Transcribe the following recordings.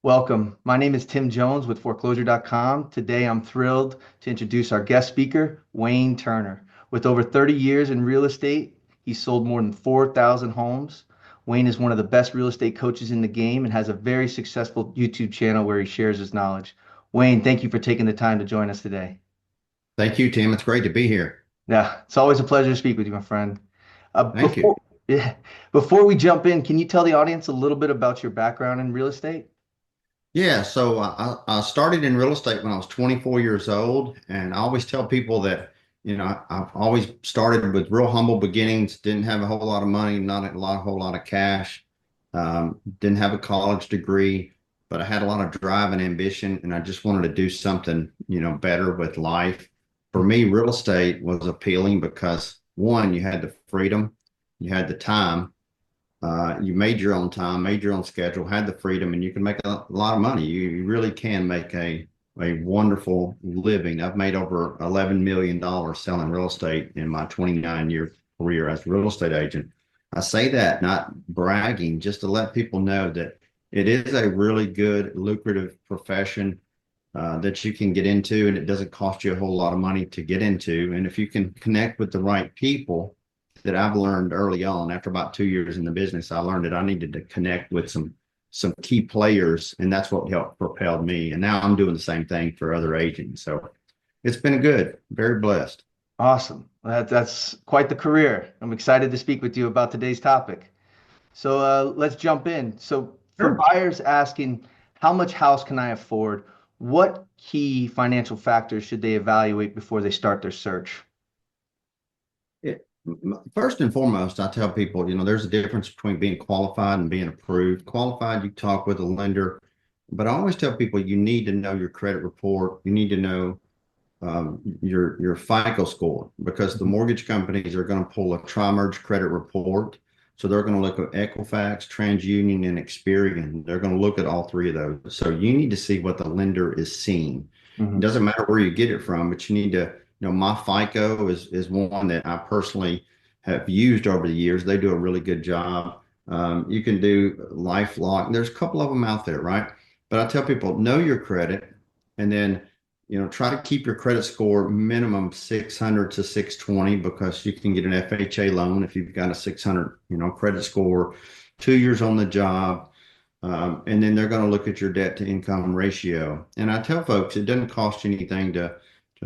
Welcome. My name is Tim Jones with foreclosure.com. Today I'm thrilled to introduce our guest speaker, Wayne Turner. With over 30 years in real estate, he's sold more than 4,000 homes. Wayne is one of the best real estate coaches in the game and has a very successful YouTube channel where he shares his knowledge. Wayne, thank you for taking the time to join us today. Thank you, Tim. It's great to be here. Yeah, it's always a pleasure to speak with you, my friend. Uh, Thank you. before, yeah, before we jump in, can you tell the audience a little bit about your background in real estate? I started in real estate when I was 24 years old, and I always tell people that, I've always started with real humble beginnings, didn't have a whole lot of money, not a lot, whole lot of cash, didn't have a college degree, but I had a lot of drive and ambition, and I just wanted to do something, better with life. For me, real estate was appealing because one, you had the freedom, you had the time. You made your own time, made your own schedule, had the freedom, and you can make a lot of money. You really can make a wonderful living. I've made over $11 million selling real estate in my 29-year career as a real estate agent. I say that not bragging, just to let people know that it is a really good, lucrative profession that you can get into, and it doesn't cost you a whole lot of money to get into. And if you can connect with the right people, that I've learned early on, after about 2 years in the business, I learned that I needed to connect with some key players, and that's what helped propelled me. And now I'm doing the same thing for other agents. So it's been good, very blessed. Awesome. That's quite the career. I'm excited to speak with you about today's topic. So let's jump in. So for Sure. buyers asking, how much house can I afford? What key financial factors should they evaluate before they start their search? First and foremost, I tell people, there's a difference between being qualified and being approved. Qualified, you talk with a lender, but I always tell people you need to know your credit report. You need to know your FICO score, because the Mhm. mortgage companies are going to pull a tri-merge credit report. So they're going to look at Equifax, TransUnion, and Experian. They're going to look at all three of those. So you need to see what the lender is seeing. It Mhm. doesn't matter where you get it from, but you need to, my FICO is one that I personally have used over the years. They do a really good job. You can do LifeLock. There's a couple of them out there, right? But I tell people, know your credit, and then try to keep your credit score minimum 600 to 620, because you can get an FHA loan if you've got a 600, credit score, 2 years on the job. And then they're going to look at your debt to income ratio. And I tell folks it doesn't cost you anything to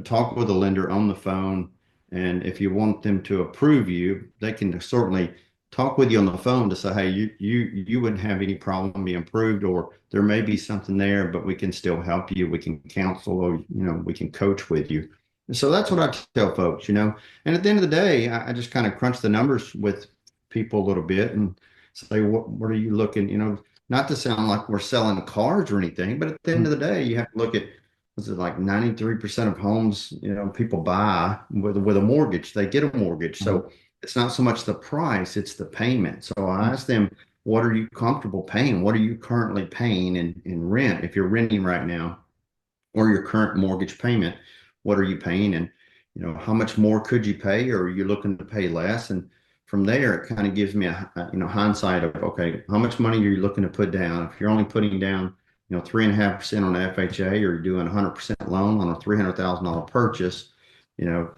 talk with a lender on the phone. And if you want them to approve you, they can certainly talk with you on the phone to say, hey, you wouldn't have any problem being approved, or there may be something there, but we can still help you. We can counsel, or we can coach with you. So that's what I tell folks. And at the end of the day, I just kind of crunch the numbers with people a little bit and say, what are you looking, not to sound like we're selling cars or anything, but at the end of the day, you have to look at, was it like 93% of homes, people buy with a mortgage, they get a mortgage. Mhm. So it's not so much the price, it's the payment. So I Mhm. ask them, what are you comfortable paying? What are you currently paying in rent? If you're renting right now, or your current mortgage payment, what are you paying? And, how much more could you pay, or are you looking to pay less? And from there, it kind of gives me hindsight of, okay, how much money are you looking to put down? If you're only putting down, 3.5% on FHA, or you're doing 100% loan on a $300,000 purchase, you know,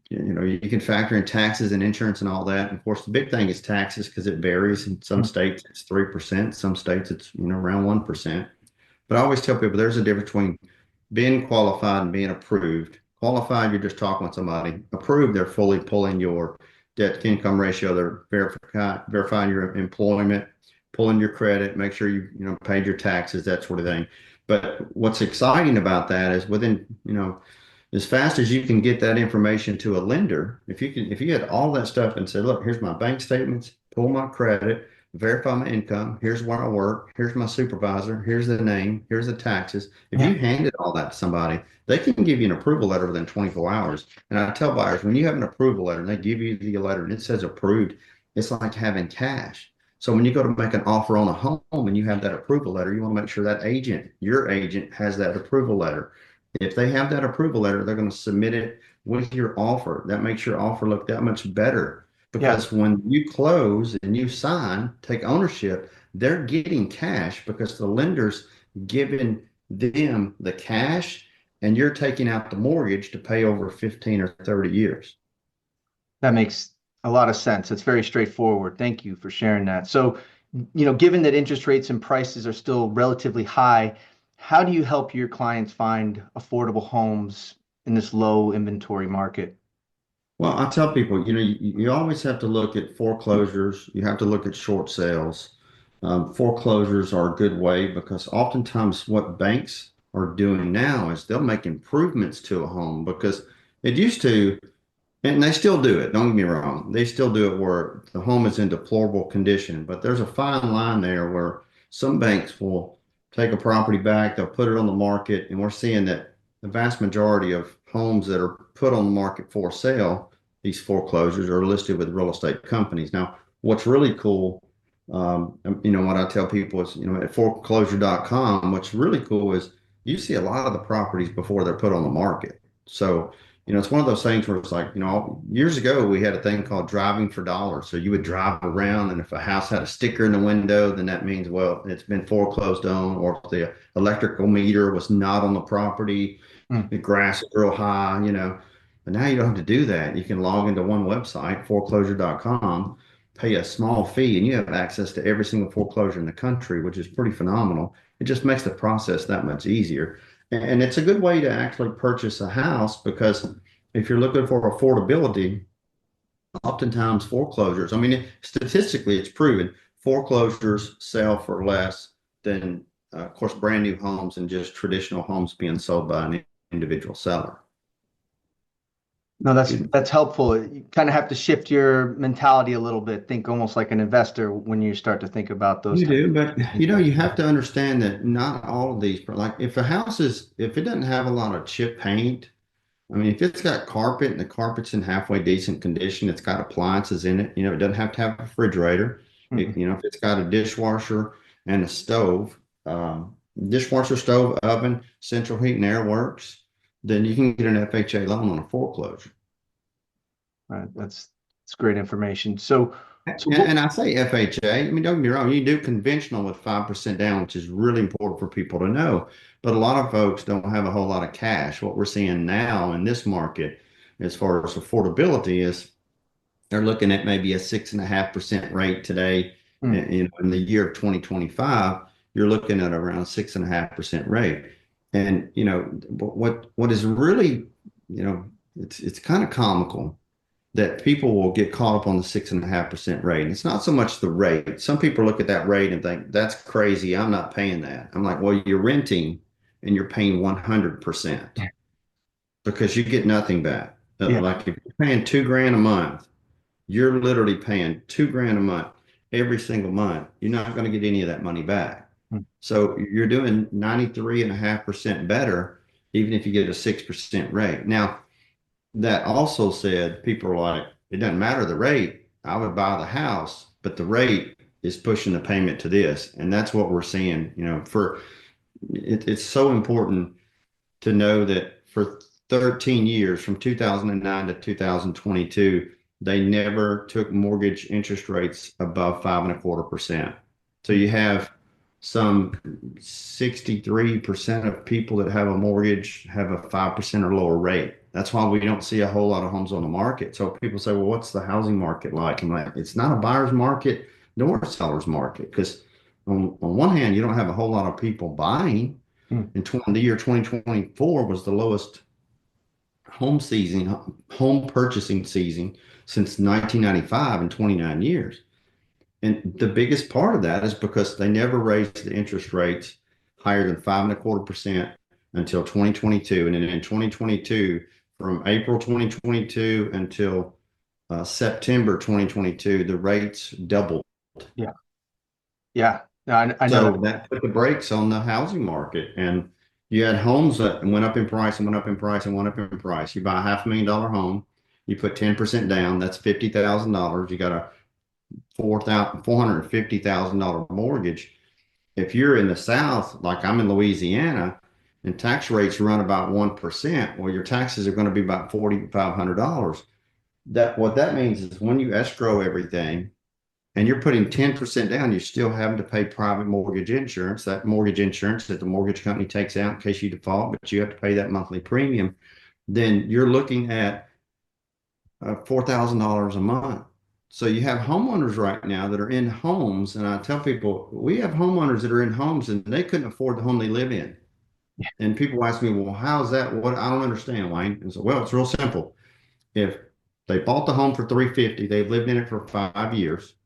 you can factor in taxes and insurance and all that. And of course, the big thing is taxes, because it varies. In some states, it's 3%. Some states, it's, around 1%. But I always tell people there's a difference between being qualified and being approved. Qualified, you're just talking with somebody. Approved, they're fully pulling your debt to income ratio. They're verifying your employment, pulling your credit, make sure you paid your taxes, that sort of thing. But what's exciting about that is within, as fast as you can get that information to a lender, if you get all that stuff and say, look, here's my bank statements, pull my credit, verify my income, here's where I work, here's my supervisor, here's the name, here's the taxes. If Yeah. you handed all that to somebody, they can give you an approval letter within 24 hours. And I tell buyers, when you have an approval letter and they give you the letter and it says approved, it's like having cash. So when you go to make an offer on a home and you have that approval letter, you want to make sure that agent, your agent, has that approval letter. If they have that approval letter, they're going to submit it with your offer. That makes your offer look that much better, Yeah. because when you close and you sign, take ownership, they're getting cash because the lender's giving them the cash and you're taking out the mortgage to pay over 15 or 30 years. That makes a lot of sense. It's very straightforward. Thank you for sharing that. So, given that interest rates and prices are still relatively high, how do you help your clients find affordable homes in this low inventory market? Well, I tell people, you always have to look at foreclosures. You have to look at short sales. Foreclosures are a good way because oftentimes what banks are doing now is they'll make improvements to a home because it used to, and they still do it. Don't get me wrong. They still do it where the home is in deplorable condition, but there's a fine line there where some banks will take a property back, they'll put it on the market, and we're seeing that the vast majority of homes that are put on the market for sale, these foreclosures are listed with real estate companies. Now, what's really cool, what I tell people is, at foreclosure.com, what's really cool is you see a lot of the properties before they're put on the market. So, it's one of those things where it's like, years ago we had a thing called driving for dollars. So you would drive around, and if a house had a sticker in the window, then that means, well, it's been foreclosed on, or if the electrical meter was not on the property, Hmm. the grass is real high. But now you don't have to do that. You can log into one website, foreclosure.com, pay a small fee, and you have access to every single foreclosure in the country, which is pretty phenomenal. It just makes the process that much easier. And it's a good way to actually purchase a house because if you're looking for affordability, oftentimes foreclosures, I mean, statistically, it's proven foreclosures sell for less than, of course, brand new homes and just traditional homes being sold by an individual seller. No, that's helpful. You kind of have to shift your mentality a little bit, think almost like an investor when you start to think about those You types do, but of things. you have to understand that not all of these, like if it doesn't have a lot of chip paint, I mean, if it's got carpet and the carpet's in halfway decent condition, it's got appliances in it, it doesn't have to have a refrigerator. Mhm. If it's got a dishwasher and a stove, dishwasher, stove, oven, central heat and air works, then you can get an FHA loan on a foreclosure. Right. That's great information. So And I say FHA, I mean, don't get me wrong, you do conventional with 5% down, which is really important for people to know. But a lot of folks don't have a whole lot of cash. What we're seeing now in this market, as far as affordability, is they're looking at maybe a 6.5% rate today. mm, In the year of 2025, you're looking at around 6.5% rate. And what is really, it's kind of comical that people will get caught up on the 6.5% rate. And it's not so much the rate. Some people look at that rate and think, that's crazy. I'm not paying that. I'm like, well, you're renting and you're paying 100% because you get nothing back. yeah. Like if you're paying 2 grand a month, you're literally paying 2 grand a month every single month. You're not going to get any of that money back. Mm. So you're doing 93.5% better, even if you get a 6% rate. Now, that also said, people are like, it doesn't matter the rate. I would buy the house, but the rate is pushing the payment to this. And that's what we're seeing, it's so important to know that for 13 years, from 2009 to 2022, they never took mortgage interest rates above 5.25%. So you have some 63% of people that have a mortgage have a 5% or lower rate. That's why we don't see a whole lot of homes on the market. So people say, well, what's the housing market like? I'm like, it's not a buyer's market nor a seller's market because on one hand, you don't have a whole lot of people buying. Mm. And the year 2024 was the lowest home purchasing season since 1995 in 29 years. And the biggest part of that is because they never raised the interest rates higher than 5.25% until 2022. And then in 2022, from April 2022 until September 2022, the rates doubled. Yeah. Yeah. No, I know that. So that put the brakes on the housing market. And you had homes that went up in price and went up in price and went up in price. You buy a $500,000 home, you put 10% down, that's $50,000. You got a $450,000 mortgage. If you're in the South, like I'm in Louisiana, and tax rates run about 1%, well, your taxes are going to be about $4,500. What that means is when you escrow everything and you're putting 10% down, you're still having to pay private mortgage insurance, that mortgage insurance that the mortgage company takes out in case you default, but you have to pay that monthly premium. Then you're looking at $4,000 a month. So you have homeowners right now that are in homes, and I tell people we have homeowners that are in homes and they couldn't afford the home they live in. And people ask me, well, how's that? What I don't understand, Wayne. And so, well, it's real simple. If they bought the home for 350, they've lived in it for 5 years.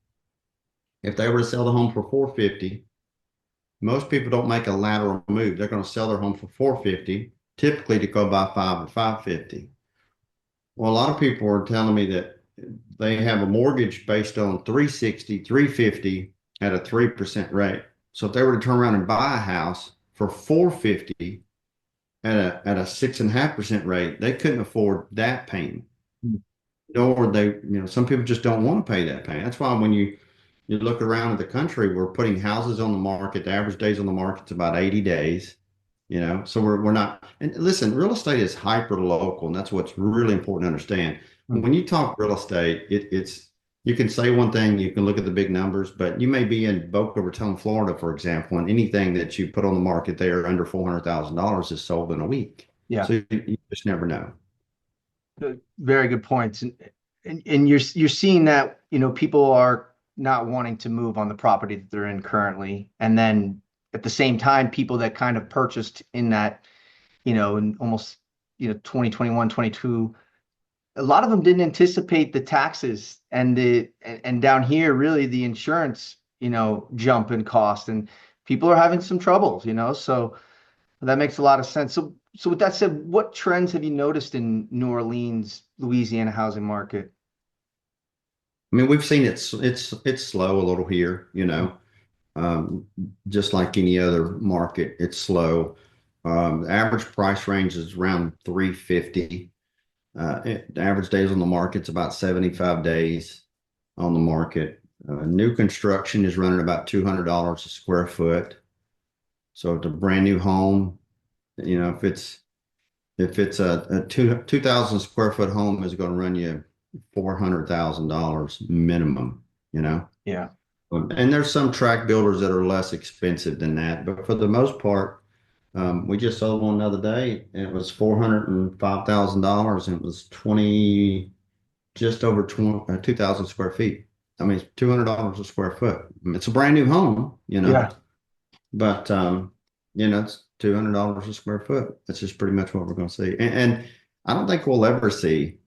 If they were to sell the home for 450, most people don't make a lateral move. They're going to sell their home for 450, typically to go buy five at 550. Well, a lot of people are telling me that they have a mortgage based on 360, 350 at a 3% rate. So if they were to turn around and buy a house for 450 at a 6.5% rate, they couldn't afford that payment. Nor they, some people just don't want to pay that payment. That's why when you look around at the country, we're putting houses on the market. The average days on the market is about 80 days. So we're not. And listen, real estate is hyper local, and that's what's really important to understand. Mm. When you talk real estate, it's you can say one thing, you can look at the big numbers, but you may be in Boca Raton, Florida, for example, and anything that you put on the market there under $400,000 is sold in a week. Yeah. So you just never know. Very good points. And you're seeing that, people are not wanting to move on the property that they're in currently. And then at the same time, people that kind of purchased in that, in almost, 2021, 22, a lot of them didn't anticipate the taxes and down here, really the insurance, jump in cost, and people are having some troubles, so that makes a lot of sense. So with that said, what trends have you noticed in New Orleans, Louisiana housing market? I mean, we've seen it's slow a little here, um, just like any other market, it's slow. The average price range is around 350. The average days on the market's about 75 days on the market. New construction is running about $200 a square foot. So it's a brand new home. If it's a 2,000 square foot home is going to run you $400,000 minimum, you know. Yeah. And there's some track builders that are less expensive than that, but for the most part, we just sold one the other day, and it was $405,000, and it was 20, just over 20, 2,000 square feet. I mean, it's $200 a square foot. It's a brand new home, Yeah. but it's $200 a square foot. That's just pretty much what we're going to see. And I don't think we'll ever see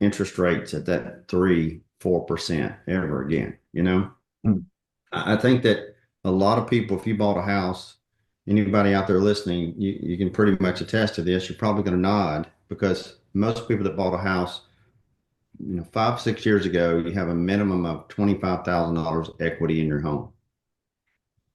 interest rates at that 3-4% ever again. Mm. I think that a lot of people, if you bought a house, anybody out there listening, you can pretty much attest to this. You're probably going to nod because most people that bought a house, 5, 6 years ago, you have a minimum of $25,000 equity in your home.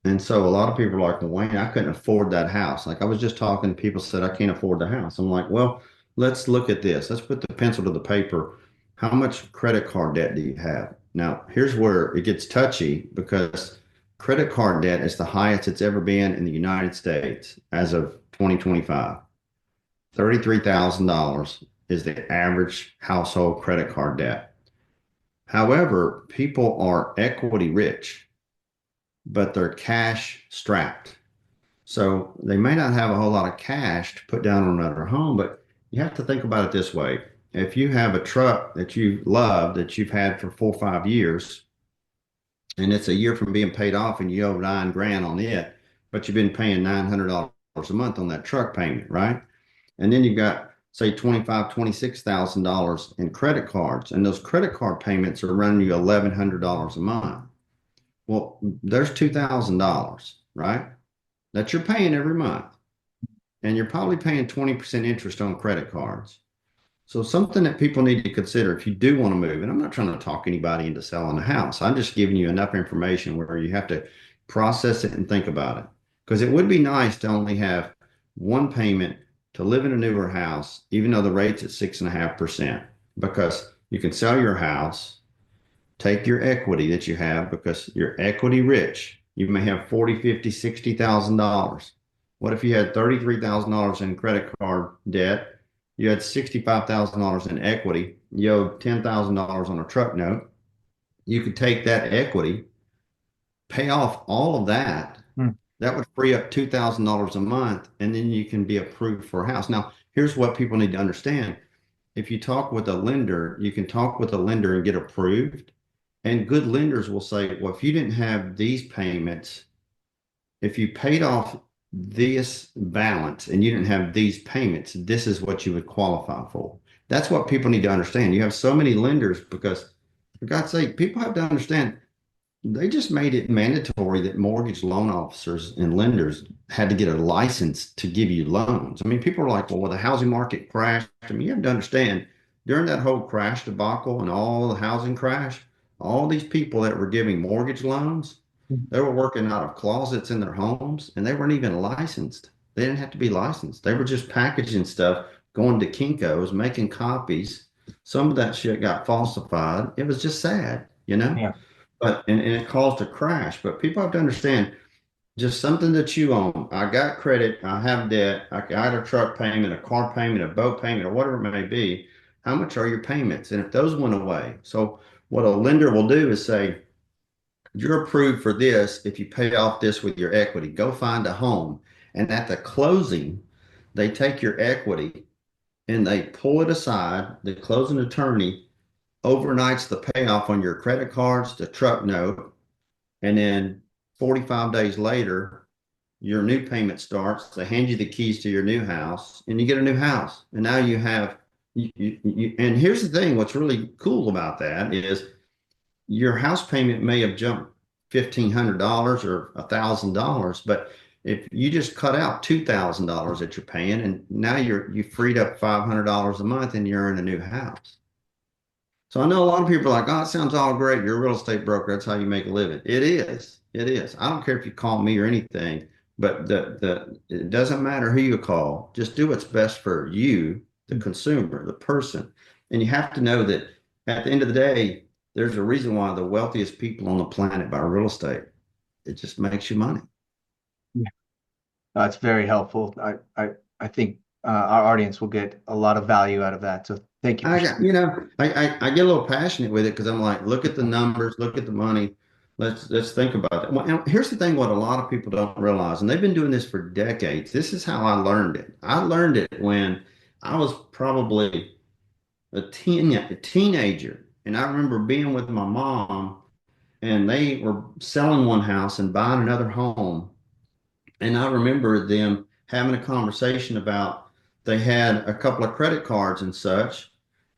And so a lot of people are like, well, Wayne, I couldn't afford that house. Like I was just talking, people said, I can't afford the house. I'm like, well, let's look at this. Let's put the pencil to the paper. How much credit card debt do you have? Now, here's where it gets touchy because credit card debt is the highest it's ever been in the United States as of 2025. $33,000 is the average household credit card debt. However, people are equity rich, but they're cash strapped. So they may not have a whole lot of cash to put down on another home, but you have to think about it this way. If you have a truck that you love, that you've had for 4 or 5 years, and it's a year from being paid off and you owe 9 grand on it, but you've been paying $900 a month on that truck payment, right? And then you've got, say, $26,000 in credit cards, and those credit card payments are running you $1,100 a month. Well, there's $2,000, right? That you're paying every month. And you're probably paying 20% interest on credit cards. So something that people need to consider if you do want to move, and I'm not trying to talk anybody into selling a house. I'm just giving you enough information where you have to process it and think about it. Because it would be nice to only have one payment to live in a newer house, even though the rate's at 6.5%, because you can sell your house, take your equity that you have because you're equity rich. You may have 40, 50, $60,000. What if you had $33,000 in credit card debt? You had $65,000 in equity. You owed $10,000 on a truck note. you could take that equity, pay off all of that. Hmm. That would free up $2,000 a month, and then you can be approved for a house. Now, here's what people need to understand. If you talk with a lender, you can talk with a lender and get approved. And good lenders will say, well, if you didn't have these payments, if you paid off this balance and you didn't have these payments, this is what you would qualify for. That's what people need to understand. You have so many lenders because, for God's sake, people have to understand they just made it mandatory that mortgage loan officers and lenders had to get a license to give you loans. I mean, people are like, well, the housing market crashed. I mean, you have to understand during that whole crash debacle and all the housing crash, all these people that were giving mortgage loans, they were working out of closets in their homes and they weren't even licensed. They didn't have to be licensed. They were just packaging stuff, going to Kinko's, making copies. Some of that shit got falsified. It was just sad, you know? Yeah. But and it caused a crash. But people have to understand just something that you own. I got credit, I have debt, I got a truck payment, a car payment, a boat payment, or whatever it may be. How much are your payments? And if those went away, so what a lender will do is say, you're approved for this if you pay off this with your equity. Go find a home. And at the closing, they take your equity and they pull it aside. The closing attorney overnights the payoff on your credit cards, the truck note, and then 45 days later, your new payment starts. They hand you the keys to your new house, and you get a new house. And now you have, and here's the thing, what's really cool about that is your house payment may have jumped $1,500 or $1,000, but if you just cut out $2,000 that you're paying, and now you freed up $500 a month and you're in a new house. So I know a lot of people are like, oh, it sounds all great. You're a real estate broker. That's how you make a living. It is. It is. I don't care if you call me or anything, but it doesn't matter who you call. Just do what's best for you, the consumer, the person. And you have to know that at the end of the day, there's a reason why the wealthiest people on the planet buy real estate. It just makes you money. Yeah. That's very helpful. I think our audience will get a lot of value out of that. So thank you for I got, sharing. I get a little passionate with it because I'm like, look at the numbers, look at the money. Let's think about that. Well, and here's the thing, what a lot of people don't realize, and they've been doing this for decades. This is how I learned it. I learned it when I was probably a teenager. And I remember being with my mom and they were selling one house and buying another home. And I remember them having a conversation about they had a couple of credit cards and such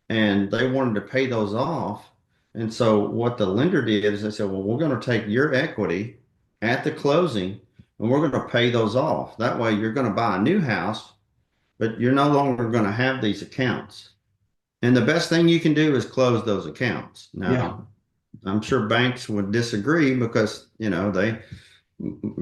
and they wanted to pay those off. And so what the lender did is they said, well, we're going to take your equity at the closing and we're going to pay those off. That way you're going to buy a new house, but you're no longer going to have these accounts. And the best thing you can do is close those accounts. Yeah. Now, I'm sure banks would disagree because,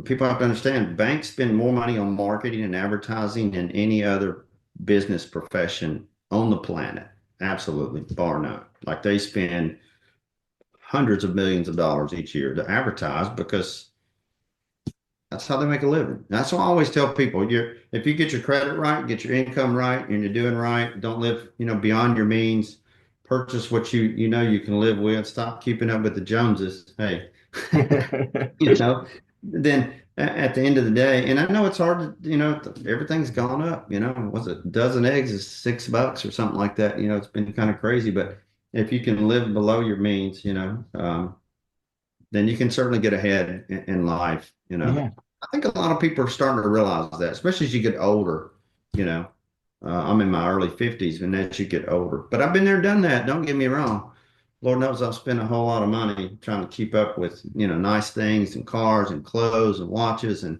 people have to understand banks spend more money on marketing and advertising than any other business profession on the planet. Absolutely, bar none. Like they spend hundreds of millions of dollars each year to advertise because that's how they make a living. That's why I always tell people, if you get your credit right, get your income right, and you're doing right, don't live, beyond your means, purchase what you can live with, stop keeping up with the Joneses. Hey, you know, then at the end of the day, and I know it's hard to, everything's gone up, was it a dozen eggs is $6 or something like that. It's been kind of crazy, but if you can live below your means, then you can certainly get ahead in life, Yeah. I think a lot of people are starting to realize that, especially as you get older, you know. I'm in my early 50s, and as you get older. But I've been there, done that. Don't get me wrong. Lord knows I've spent a whole lot of money trying to keep up with, nice things and cars and clothes and watches and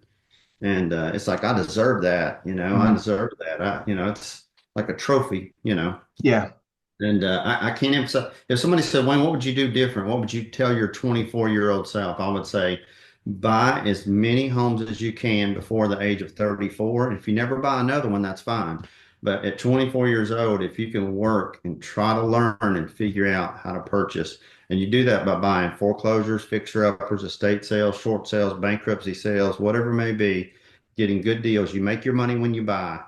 it's like I deserve that, I Mhm. deserve that. It's like a trophy. Yeah. And I can't emphasize. If somebody said, Wayne, what would you do different? What would you tell your 24-year-old self? I would say, buy as many homes as you can before the age of 34. And if you never buy another one, that's fine. But at 24 years old, if you can work and try to learn and figure out how to purchase, and you do that by buying foreclosures, fixer-uppers, estate sales, short sales, bankruptcy sales, whatever it may be, getting good deals. You make your money when you buy.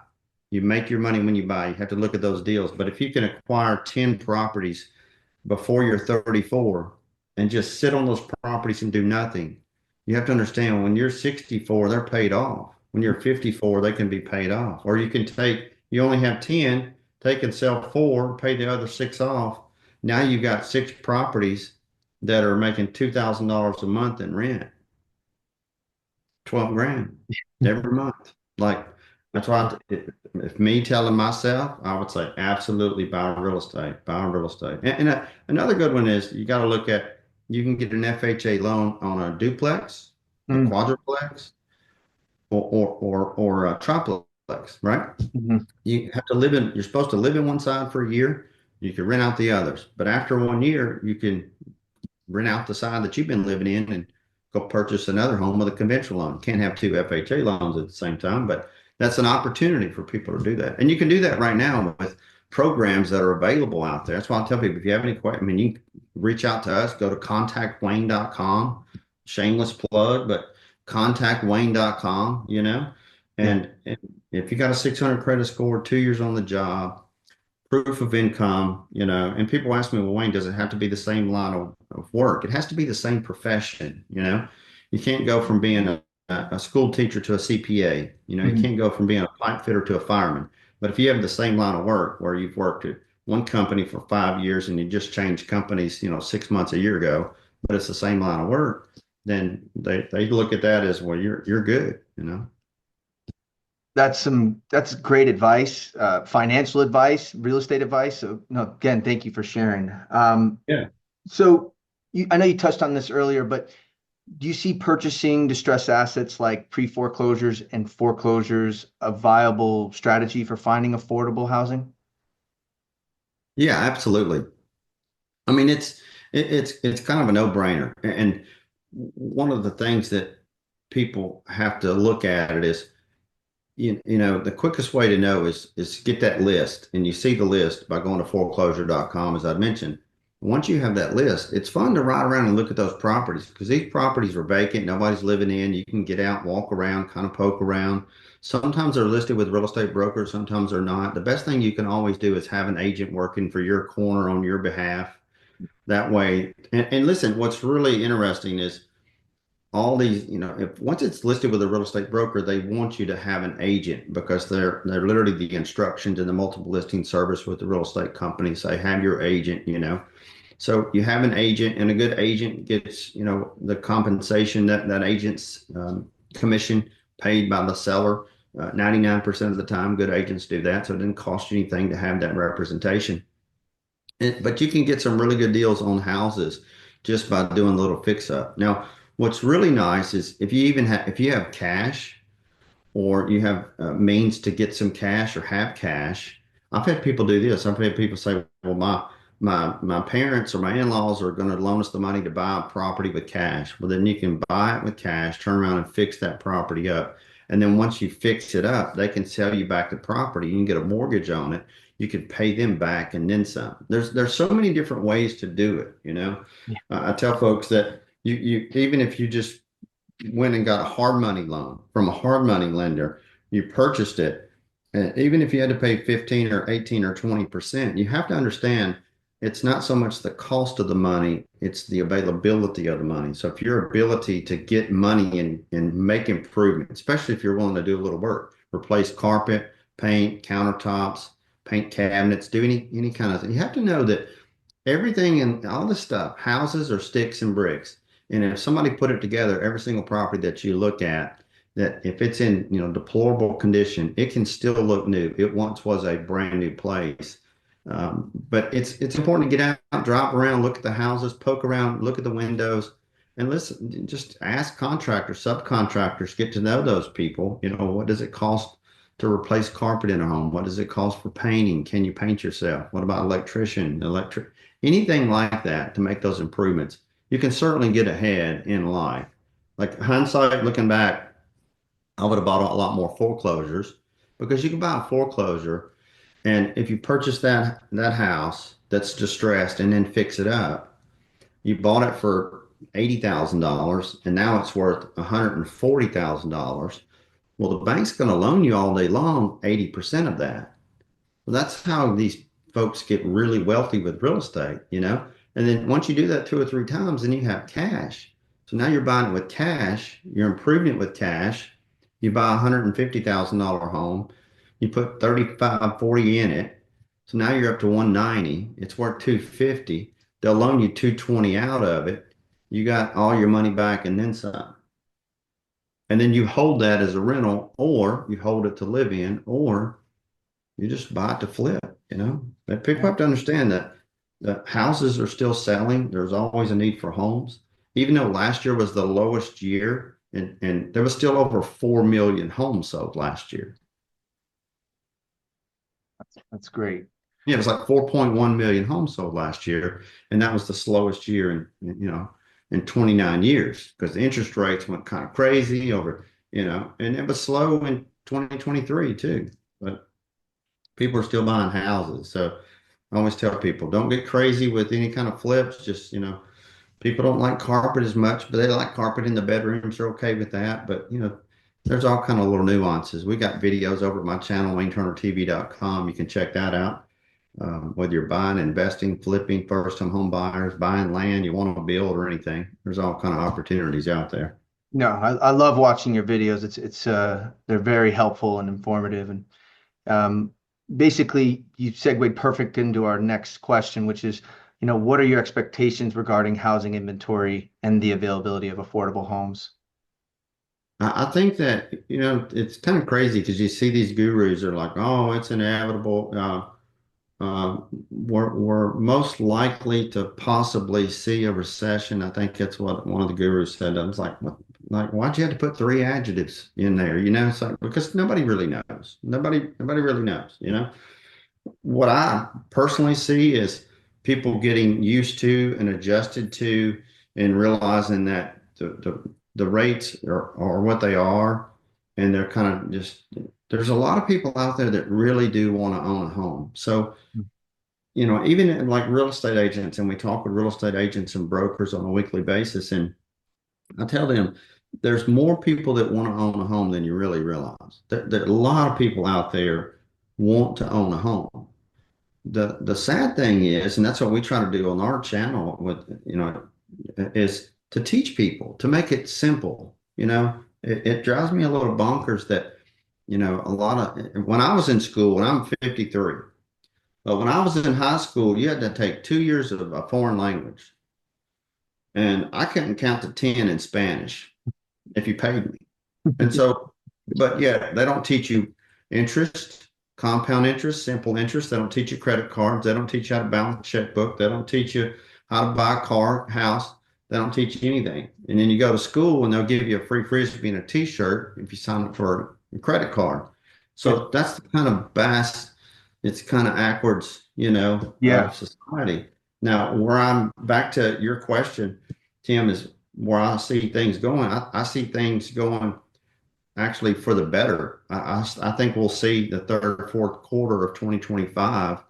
You make your money when you buy. You have to look at those deals. But if you can acquire 10 properties before you're 34 and just sit on those properties and do nothing. You have to understand when you're 64, they're paid off. When you're 54, they can be paid off. Or you can take, you only have 10, take and sell four, pay the other six off. Now you've got six properties that are making $2,000 a month in rent, 12 grand every month. Like, that's why if me telling myself, I would say absolutely buy real estate, buy real estate. And another good one is you got to look at, you can get an FHA loan on a duplex, a Mm, quadruplex, or a triplex, right? mhm. You have to live in, you're supposed to live in one side for a year. You can rent out the others. But after 1 year, you can rent out the side that you've been living in and go purchase another home with a conventional loan. Can't have two FHA loans at the same time, but that's an opportunity for people to do that. And you can do that right now with programs that are available out there. That's why I tell people if you have any questions, I mean, you can reach out to us, go to contactwayne.com. Shameless plug, but contactwayne.com, Yeah. and if you got a 600 credit score, 2 years on the job, proof of income, and people ask me, well, Wayne, does it have to be the same line of work? It has to be the same profession. You can't go from being a school teacher to a CPA. You Mhm. can't go from being a pipe fitter to a fireman. But if you have the same line of work where you've worked at one company for 5 years and you just changed companies, 6 months a year ago, but it's the same line of work, then they look at that as, well, you're good. That's great advice, financial advice, real estate advice. So no, again, thank you for sharing. Yeah. So I know you touched on this earlier, but do you see purchasing distressed assets like pre-foreclosures and foreclosures a viable strategy for finding affordable housing? Yeah, absolutely. I mean, it's kind of a no-brainer. And one of the things that people have to look at it is, the quickest way to know is get that list. And you see the list by going to foreclosure.com, as I mentioned. Once you have that list, it's fun to ride around and look at those properties because these properties are vacant, nobody's living in. You can get out, walk around, kind of poke around. Sometimes they're listed with real estate brokers, sometimes they're not. The best thing you can always do is have an agent working for your corner on your behalf that way. And listen, what's really interesting is all these, if once it's listed with a real estate broker, they want you to have an agent because they're literally the instructions in the multiple listing service with the real estate company say have your agent. So you have an agent, and a good agent gets, the compensation that agent's commission paid by the seller. 99% of the time, good agents do that. So it didn't cost you anything to have that representation. But you can get some really good deals on houses just by doing a little fix up. Now, what's really nice is if you have cash or you have means to get some cash or have cash. I've had people do this. I've had people say, "Well, my parents or my in-laws are going to loan us the money to buy a property with cash." Well, then you can buy it with cash, turn around and fix that property up. And then once you fix it up, they can sell you back the property. You can get a mortgage on it. You can pay them back and then some. There's so many different ways to do it. Yeah. I tell folks that you even if you just went and got a hard money loan from a hard money lender, you purchased it, and even if you had to pay 15 or 18 or 20%, you have to understand it's not so much the cost of the money, it's the availability of the money. So if your ability to get money and make improvement, especially if you're willing to do a little work, replace carpet, paint, countertops, paint cabinets, do any kind of thing, you have to know that everything and all this stuff, houses are sticks and bricks. And if somebody put it together, every single property that you look at, that if it's in, deplorable condition, it can still look new. It once was a brand new place. But it's important to get out, drive around, look at the houses, poke around, look at the windows, and listen, just ask contractors, subcontractors, get to know those people. What does it cost to replace carpet in a home? What does it cost for painting? Can you paint yourself? What about electrician, anything like that to make those improvements? You can certainly get ahead in life. Like hindsight, looking back, I would have bought a lot more foreclosures because you can buy a foreclosure, and if you purchase that house that's distressed and then fix it up, you bought it for $80,000 and now it's worth $140,000. Well, the bank's going to loan you all day long 80% of that. Well, that's how these folks get really wealthy with real estate. And then once you do that 2 or 3 times, then you have cash. So now you're buying it with cash, you're improving it with cash. You buy a $150,000 home, you put 35, 40 in it. So now you're up to 190. It's worth 250. They'll loan you 220 out of it. You got all your money back and then some. And then you hold that as a rental, or you hold it to live in, or you just buy it to flip, you know. But people Yeah. have to understand that the houses are still selling. There's always a need for homes. Even though last year was the lowest year, and there was still over 4 million homes sold last year. That's great. Yeah, it was like 4.1 million homes sold last year, and that was the slowest year in 29 years because the interest rates went kind of crazy over, and it was slow in 2023 too. But people are still buying houses. So I always tell people, don't get crazy with any kind of flips. Just, people don't like carpet as much, but they like carpet in the bedrooms. They're okay with that. But, there's all kind of little nuances. We got videos over at my channel, WayneTurnerTV.com. You can check that out. Whether you're buying, investing, flipping, first-time home buyers, buying land, you want to build or anything, there's all kind of opportunities out there. No, I love watching your videos. They're very helpful and informative. And um, basically, you segued perfect into our next question, which is, what are your expectations regarding housing inventory and the availability of affordable homes? I think that, it's kind of crazy because you see these gurus are like, oh, it's inevitable. We're most likely to possibly see a recession. I think that's what one of the gurus said. I was like, what? Like, why'd you have to put three adjectives in there? It's like because nobody really knows. Nobody really knows. What I personally see is people getting used to and adjusted to and realizing that the rates are what they are, and they're kind of just there's a lot of people out there that really do want to own a home. So even in like real estate agents, and we talk with real estate agents and brokers on a weekly basis, and I tell them there's more people that want to own a home than you really realize. There are a lot of people out there want to own a home. The sad thing is, and that's what we try to do on our channel is to teach people to make it simple. It drives me a little bonkers that, a lot of when I was in school, and I'm 53. But when I was in high school, you had to take 2 years of a foreign language. And I couldn't count to 10 in Spanish if you paid me. And so, but yeah, they don't teach you interest, compound interest, simple interest. They don't teach you credit cards. They don't teach you how to balance a checkbook. They don't teach you how to buy a car, house. They don't teach you anything. And then you go to school and they'll give you a free frisbee and a t-shirt if you sign up for a credit card. Yeah. So that's the kind of vast, it's kind of backwards, Yeah. of society. Now, where I'm back to your question, Tim, is where I see things going. I see things going actually for the better. I think we'll see the third, fourth quarter of 2025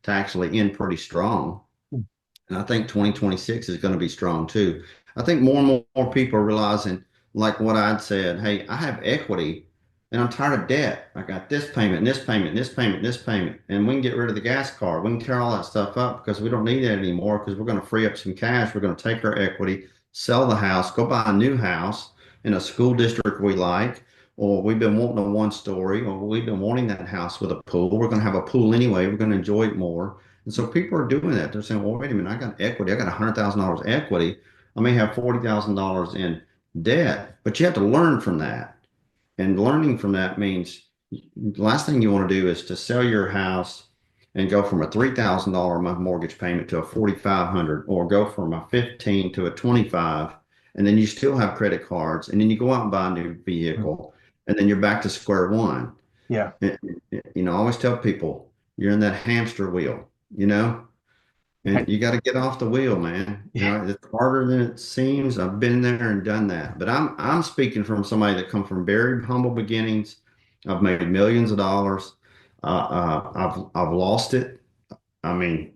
to actually end pretty strong. And I think 2026 is going to be strong too. I think more and more people are realizing, like what I'd said, hey, I have equity and I'm tired of debt. I got this payment, and this payment, and this payment, and this payment. And we can get rid of the gas card. We can tear all that stuff up because we don't need it anymore because we're going to free up some cash. We're going to take our equity, sell the house, go buy a new house in a school district we like, or we've been wanting a one story, or we've been wanting that house with a pool. We're going to have a pool anyway. We're going to enjoy it more. And so people are doing that. They're saying, well, wait a minute, I got equity. I got $100,000 equity. I may have $40,000 in debt, but you have to learn from that. And learning from that means the last thing you want to do is to sell your house and go from a $3,000 a month mortgage payment to a 4,500, or go from a 15 to a 25, and then you still have credit cards, and then you go out and buy a new vehicle, and then you're back to square one. Yeah. I always tell people you're in that hamster wheel, and you got to get off the wheel, man. Yeah. It's harder than it seems. I've been there and done that. But I'm speaking from somebody that come from very humble beginnings. I've made millions of dollars. I've lost it. I mean,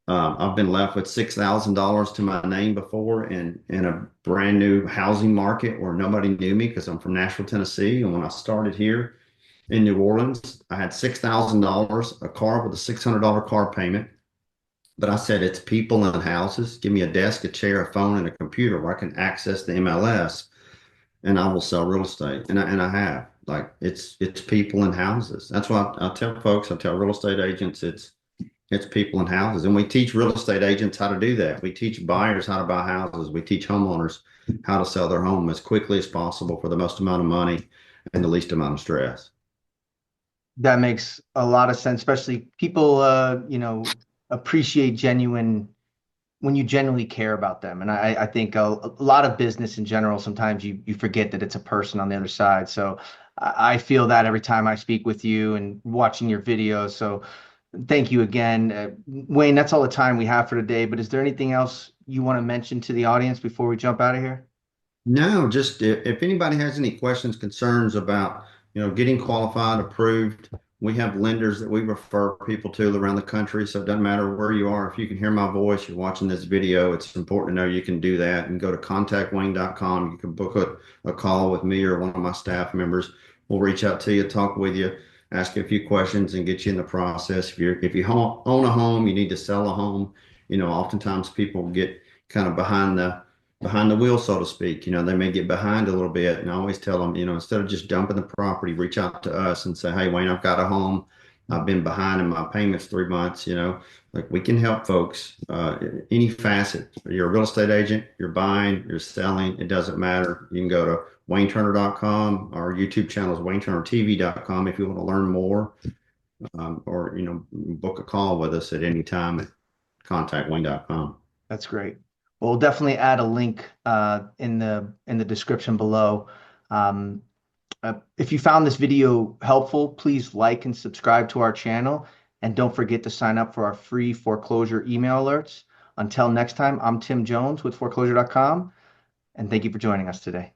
I've been left with $6,000 to my name before in a brand new housing market where nobody knew me because I'm from Nashville, Tennessee. And when I started here in New Orleans, I had $6,000, a car with a $600 car payment. But I said, it's people and houses. Give me a desk, a chair, a phone, and a computer where I can access the MLS, and I will sell real estate. And I have. Like, it's people and houses. That's why I tell folks, I tell real estate agents, it's people and houses. And we teach real estate agents how to do that. We teach buyers how to buy houses. We teach homeowners how to sell their home as quickly as possible for the most amount of money and the least amount of stress. That makes a lot of sense, especially people, appreciate genuine when you genuinely care about them. And I think a lot of business in general, sometimes you forget that it's a person on the other side. So I feel that every time I speak with you and watching your videos. So thank you again. Wayne, that's all the time we have for today. But is there anything else you want to mention to the audience before we jump out of here? No, just if anybody has any questions, concerns about, getting qualified, approved, we have lenders that we refer people to around the country. So it doesn't matter where you are. If you can hear my voice, you're watching this video, it's important to know you can do that and go to contactwayne.com. You can book a call with me or one of my staff members. We'll reach out to you, talk with you, ask you a few questions and get you in the process. If you own a home, you need to sell a home. Oftentimes people get kind of behind the wheel, so to speak. They may get behind a little bit. And I always tell them, instead of just dumping the property, reach out to us and say, hey, Wayne, I've got a home. I've been behind in my payments 3 months. Like, we can help folks, any facet. You're a real estate agent, you're buying, you're selling, it doesn't matter. You can go to wayneturner.com. Our YouTube channel is wayneturnertv.com if you want to learn more, or, book a call with us at any time at contactwayne.com. That's great. Well, we'll definitely add a link in the description below. Um, if you found this video helpful, please like and subscribe to our channel. And don't forget to sign up for our free foreclosure email alerts. Until next time, I'm Tim Jones with foreclosure.com, and thank you for joining us today.